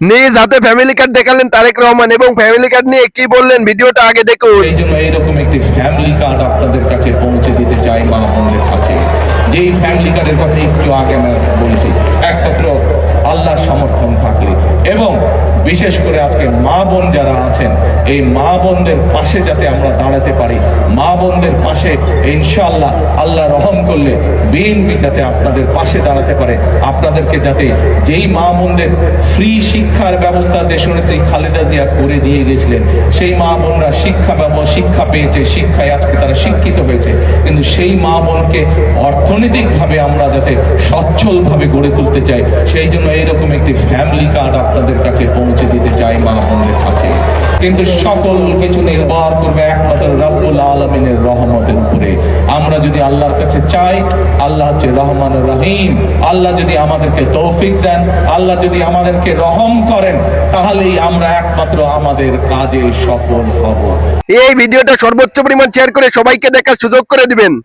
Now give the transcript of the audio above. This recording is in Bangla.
নিজ হাতে ফ্যামিলি কার্ড দেখালেন তারেক রহমান এবং ফ্যামিলি কার্ড নিয়ে কি বললেন ভিডিওটা আগে দেখুন। এই জন্য এইরকম একটি ফ্যামিলি কার্ড আপনাদের কাছে পৌঁছে দিতে চাই মা বোনদের কাছে। যেই ফ্যামিলি কার্ডের কথা একটু আগে আমি বলেছি, একমাত্র আল্লাহর সমর্থন থাকলে এবং বিশেষ করে আজকে মা বোন যারা আছেন এই মা বোনদের পাশে যাতে আমরা দাঁড়াতে পারি, মা বোনদের পাশে ইনশাআল্লাহ আল্লাহ রহম করলে বিএনপি যাতে আপনাদের পাশে দাঁড়াতে পারে, আপনাদেরকে যাতে যেই মা বোনদের ফ্রি শিক্ষার ব্যবস্থা দেশনেত্রী খালেদা জিয়া করে দিয়ে গেছিলেন, সেই মা বোনরা শিক্ষা পেয়েছে, শিক্ষায় আজকে তারা শিক্ষিত হয়েছে, কিন্তু সেই মা বোনকে অর্থনৈতিকভাবে আমরা যাতে সচ্ছলভাবে গড়ে তুলতে চাই, সেই জন্য এইরকম একটি ফ্যামিলি কার্ড আপনাদের কাছে পৌঁছে দিতে চাই মা বোনদের কাছে। কিন্তু সকল কিছু নির্ভর করবে একমাত্র রব্বুল আলামিনের রহমতের উপরে। আমরা যদি আল্লাহর কাছে চাই, আল্লাহ হচ্ছে রহমানুর রহিম, আল্লাহ যদি আমাদেরকে তৌফিক দেন, আল্লাহ যদি আমাদেরকে রহম করেন, তাহলেই আমরা একমাত্র আমাদের কাজে সফল হব। এই ভিডিওটা সর্বোচ্চ পরিমাণ শেয়ার করে সবাইকে দেখার সুযোগ করে দিবেন।